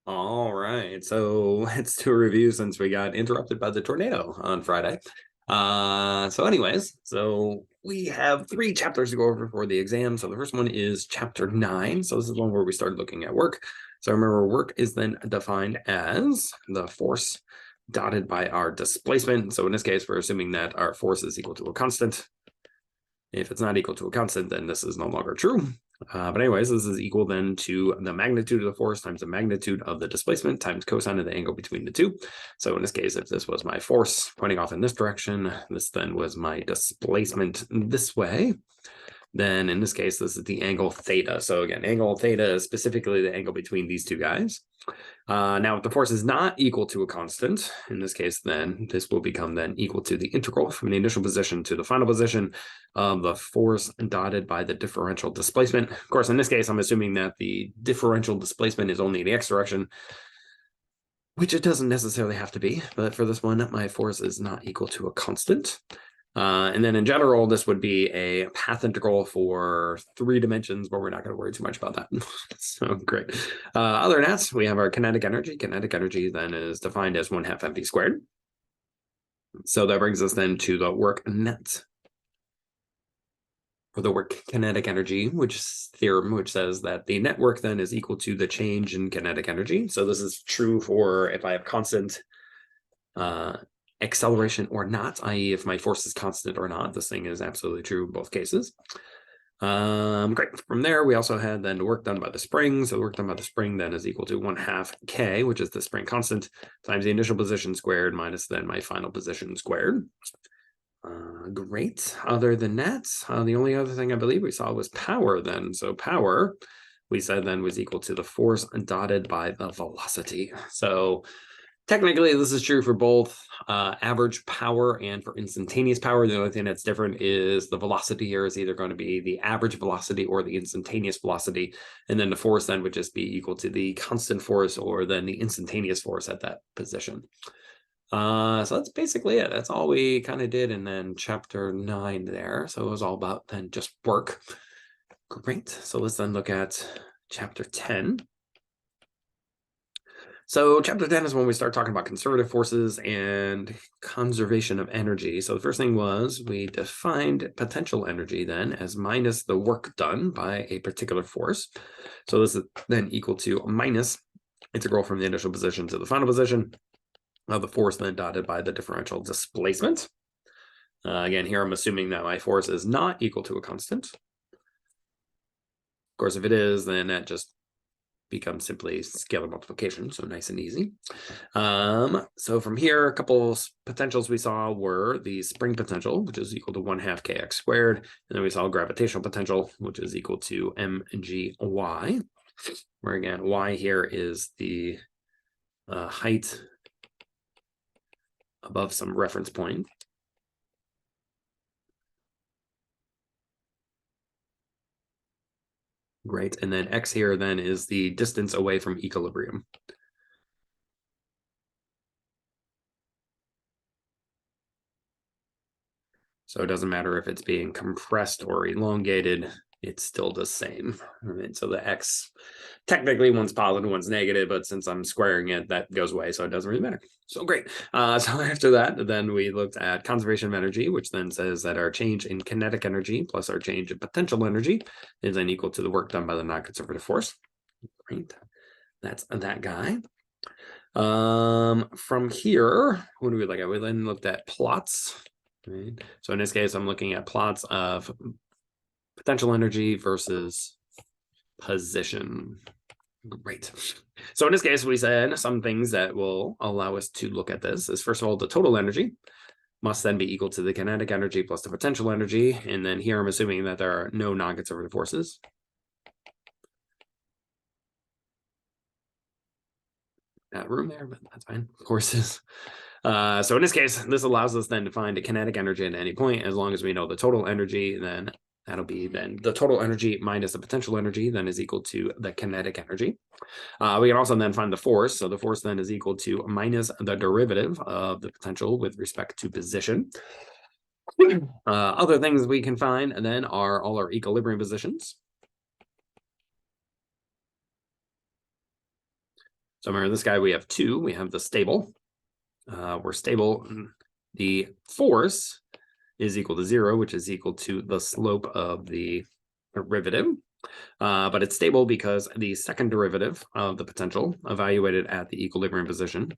All right, so let's do a review since we got interrupted by the tornado on Friday. So we have 3 chapters to go over for the exam. So the first one is chapter 9. So this is one where we started looking at work. So remember, work is then defined as the force dotted by our displacement. So in this case, we're assuming that our force is equal to a constant. If it's not equal to a constant, then this is no longer true. But anyways, this is equal then to the magnitude of the force times the magnitude of the displacement times cosine of the angle between the two. So in this case, if this was my force pointing off in this direction, this then was my displacement this way. Then in this case, this is the angle theta. So again, angle theta is specifically the angle between these two guys. Now, if the force is not equal to a constant, in this case, then this will become then equal to the integral from the initial position to the final position of the force dotted by the differential displacement. Of course, in this case, I'm assuming that the differential displacement is only in the x direction, which it doesn't necessarily have to be. But for this one, my force is not equal to a constant. And then in general, this would be a path integral for 3 dimensions, but we're not going to worry too much about that. So great. Other than that, we have our kinetic energy. Kinetic energy then is defined as 1/2 mv squared. So that brings us then to the work net, or the work kinetic energy, which theorem, which says that the net work then is equal to the change in kinetic energy. So this is true for if I have constant acceleration or not, i.e. if my force is constant or not. This thing is absolutely true in both cases. Great. From there, we also had then the work done by the spring. So the work done by the spring then is equal to 1/2 k, which is the spring constant, times the initial position squared minus then my final position squared. Great. Other than that, the only other thing I believe we saw was power then. So power, we said then was equal to the force dotted by the velocity. So technically, this is true for both average power and for instantaneous power. The only thing that's different is the velocity here is either going to be the average velocity or the instantaneous velocity. And then the force then would just be equal to the constant force or then the instantaneous force at that position. So that's basically it. That's all we kind of did in then chapter 9 there. So it was all about then just work. Great. So let's then look at chapter 10. So chapter 10 is when we start talking about conservative forces and conservation of energy. So the first thing was we defined potential energy then as minus the work done by a particular force. So this is then equal to minus integral from the initial position to the final position of the force then dotted by the differential displacement. Again, here I'm assuming that my force is not equal to a constant. Of course, if it is, then that just becomes simply scalar multiplication, so nice and easy. So from here, a couple potentials we saw were the spring potential, which is equal to 1/2 kx squared, and then we saw gravitational potential, which is equal to mgy, where again, y here is the height above some reference point. Great, and then x here then is the distance away from equilibrium. So it doesn't matter if it's being compressed or elongated, it's still the same. Right? So the x, technically one's positive, one's negative, but since I'm squaring it, that goes away, so it doesn't really matter. So great. So after that, then we looked at conservation of energy, which then says that our change in kinetic energy plus our change in potential energy is then equal to the work done by the non-conservative force. Great. That's that guy. From here, what do we look at? We then looked at plots. Right. So in this case, I'm looking at plots of potential energy versus position. Great. So in this case, we said some things that will allow us to look at this is, first of all, the total energy must then be equal to the kinetic energy plus the potential energy. And then here I'm assuming that there are no non-conservative forces. That room there, but that's fine. Forces. So in this case, this allows us then to find a kinetic energy at any point. As long as we know the total energy, then that'll be then the total energy minus the potential energy then is equal to the kinetic energy. We can also then find the force. So the force then is equal to minus the derivative of the potential with respect to position. Other things we can find then are all our equilibrium positions. So remember this guy, we have two. We have the stable. We're stable. The force is equal to 0, which is equal to the slope of the derivative. But it's stable because the second derivative of the potential evaluated at the equilibrium position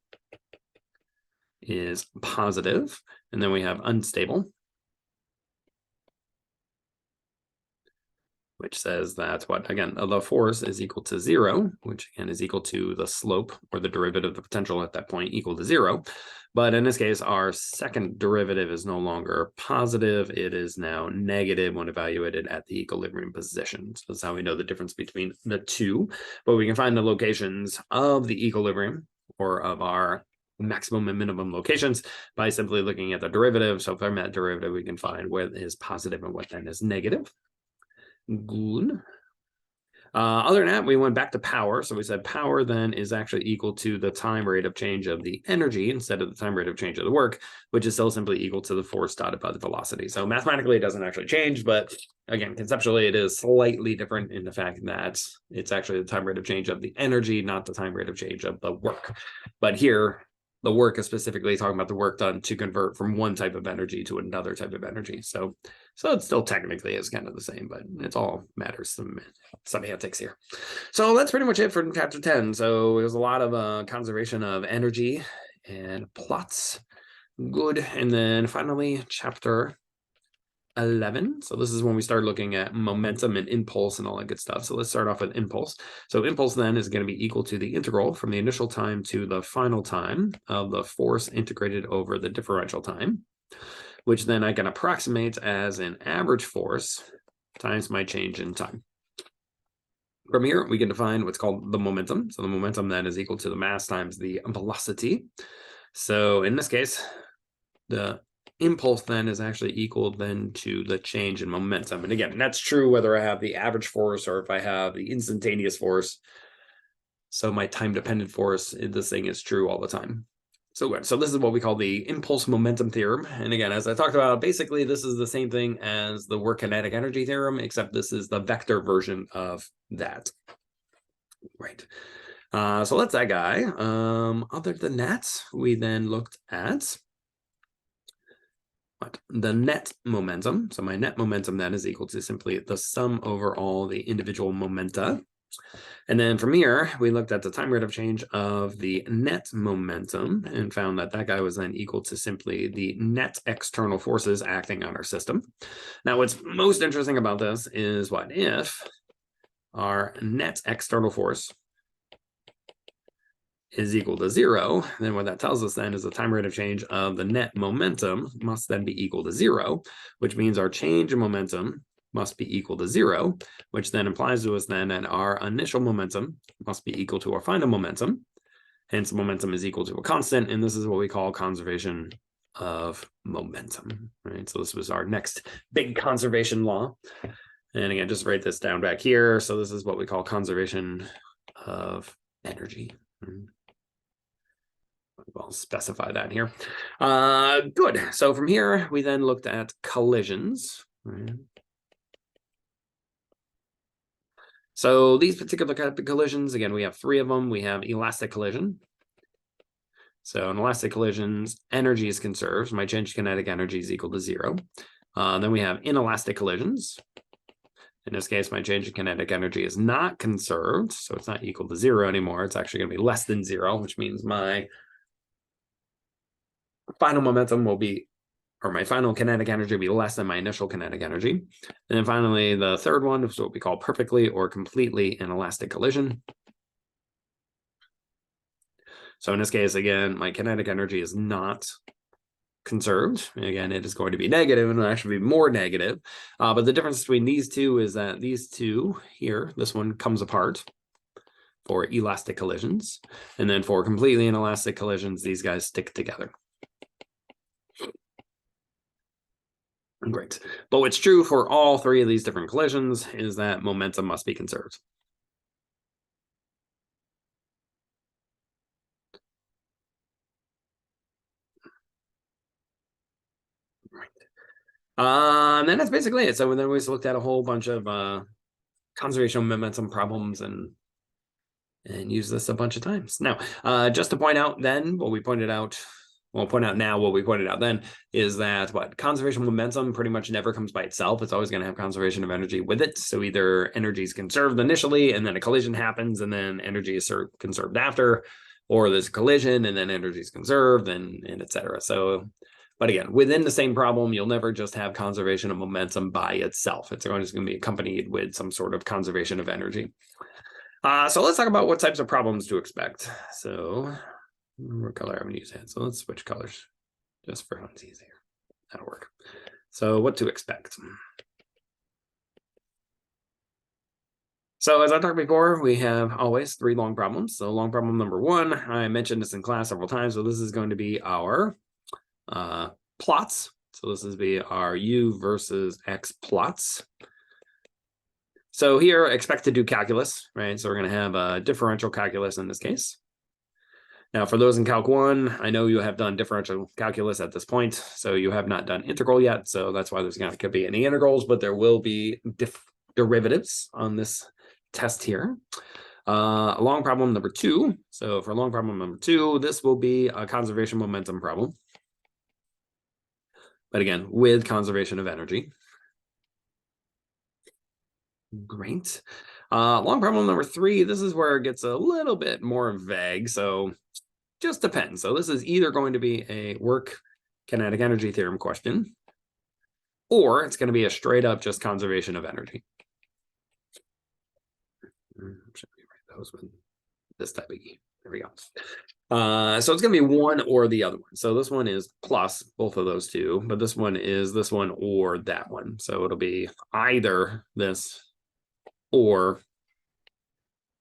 is positive. And then we have unstable, which says that what, again, the force is equal to 0, which again is equal to the slope or the derivative of the potential at that point equal to 0. But in this case, our second derivative is no longer positive. It is now negative when evaluated at the equilibrium position. So that's how we know the difference between the two. But we can find the locations of the equilibrium or of our maximum and minimum locations by simply looking at the derivative. So from that derivative, we can find what is positive and what then is negative. Good. Other than that, we went back to power. So we said power then is actually equal to the time rate of change of the energy instead of the time rate of change of the work, which is still simply equal to the force dotted by the velocity. So mathematically, it doesn't actually change, but again, conceptually, it is slightly different in the fact that it's actually the time rate of change of the energy, not the time rate of change of the work. But here, the work is specifically talking about the work done to convert from one type of energy to another type of energy. So it still technically is kind of the same, but it's all matters some semantics here. So that's pretty much it for chapter 10. So there's a lot of conservation of energy and plots. Good. And then finally, chapter 11. So this is when we start looking at momentum and impulse and all that good stuff. So let's start off with impulse. So impulse then is going to be equal to the integral from the initial time to the final time of the force integrated over the differential time, which then I can approximate as an average force times my change in time. From here, we can define what's called the momentum. So the momentum then is equal to the mass times the velocity. So in this case, the impulse then is actually equal then to the change in momentum. And again, that's true whether I have the average force or if I have the instantaneous force. So my time-dependent force, this thing is true all the time. So this is what we call the impulse momentum theorem. And again, as I talked about, basically this is the same thing as the work kinetic energy theorem, except this is the vector version of that. Right. So that's that guy. Other than that, we then looked at the net momentum. So my net momentum then is equal to simply the sum over all the individual momenta. And then from here, we looked at the time rate of change of the net momentum and found that that guy was then equal to simply the net external forces acting on our system. Now, what's most interesting about this is what if our net external force is equal to 0, then what that tells us then is the time rate of change of the net momentum must then be equal to 0, which means our change in momentum must be equal to 0, which then implies to us then that our initial momentum must be equal to our final momentum. Hence, momentum is equal to a constant, and this is what we call conservation of momentum, right? So this was our next big conservation law. And again, just write this down back here. So this is what we call conservation of energy. I'll specify that here. Good. So from here, we then looked at collisions. Right? So these particular type of collisions, again, we have 3 of them. We have elastic collision. So in elastic collisions, energy is conserved. My change kinetic energy is equal to 0. Then we have inelastic collisions. In this case, my change in kinetic energy is not conserved, so it's not equal to 0 anymore. It's actually going to be less than 0, which means my final momentum will be, or my final kinetic energy will be less than my initial kinetic energy. And then finally, the third one is what we call perfectly or completely inelastic collision. So in this case, again, my kinetic energy is not conserved. Again, it is going to be negative and it'll actually be more negative. But the difference between these two is that these two here, this one comes apart for elastic collisions. And then for completely inelastic collisions, these guys stick together. Great. But what's true for all 3 of these different collisions is that momentum must be conserved. And then that's basically it. So then we just looked at a whole bunch of conservation of momentum problems and and use this a bunch of times. Now, just to point out then what we pointed out, we'll point out now what we pointed out then is that conservation momentum pretty much never comes by itself. It's always going to have conservation of energy with it. So either energy is conserved initially and then a collision happens and then energy is conserved after, or there's a collision and then energy is conserved and et cetera. So, but again, within the same problem, you'll never just have conservation of momentum by itself. It's always going to be accompanied with some sort of conservation of energy. So let's talk about what types of problems to expect. So what color I'm going to use that. So let's switch colors just for funsies here. That'll work. So what to expect. So as I talked before, we have always 3 long problems. So long problem number 1, I mentioned this in class several times. So this is going to be our plots. So this is be our U versus X plots. So here, expect to do calculus, right? So we're going to have a differential calculus in this case. Now, for those in Calc 1, I know you have done differential calculus at this point, so you have not done integral yet. So that's why there's not going to be any integrals, but there will be derivatives on this test here. Long problem number 2. So for long problem number 2, this will be a conservation momentum problem. But again, with conservation of energy. Great. Long problem number 3, this is where it gets a little bit more vague. So just depends. So this is either going to be a work kinetic energy theorem question, or it's going to be a straight up just conservation of energy. Should we write those with this type of key? There we go. So it's going to be one or the other one. So this one is plus both of those two, but this one is this one or that one. So it'll be either this or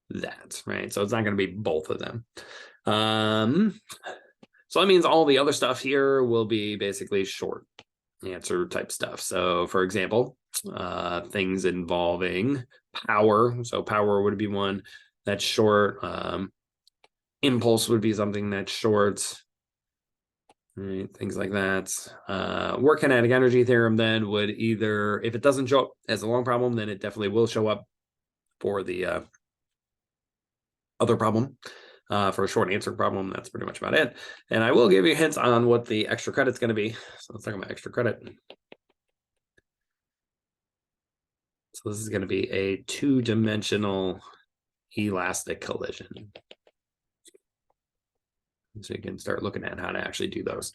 that, right? So it's not going to be both of them. So that means all the other stuff here will be basically short answer type stuff. So for example, things involving power. So power would be one that's short. Impulse would be something that's short. Right, things like that. Work kinetic energy theorem then would either, if it doesn't show up as a long problem, then it definitely will show up for the other problem. For a short answer problem, that's pretty much about it. And I will give you hints on what the extra credit's going to be. So let's talk about extra credit. So this is going to be a 2-dimensional elastic collision. So you can start looking at how to actually do those.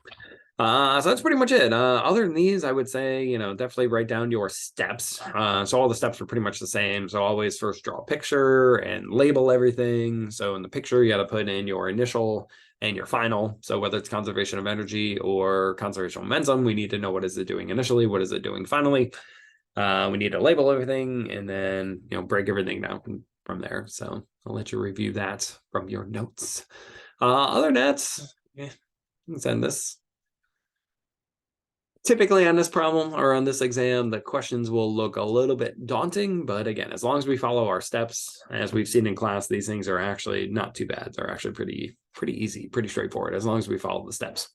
So that's pretty much it. Other than these, I would say, definitely write down your steps. So all the steps are pretty much the same. So always first draw a picture and label everything. So in the picture, you got to put in your initial and your final. So whether it's conservation of energy or conservation of momentum, we need to know what is it doing initially, what is it doing finally. We need to label everything and then, break everything down from there. So I'll let you review that from your notes. Other than that, let's end this. Typically on this problem or on this exam, the questions will look a little bit daunting, but again, as long as we follow our steps, as we've seen in class, these things are actually not too bad. They're actually pretty easy, pretty straightforward, as long as we follow the steps.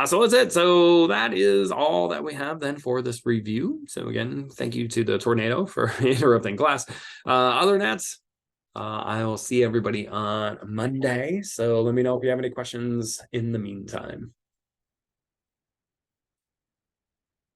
So that's it. So that is all that we have then for this review. So again, thank you to the tornado for interrupting class. Other than that, I will see everybody on Monday. So let me know if you have any questions in the meantime.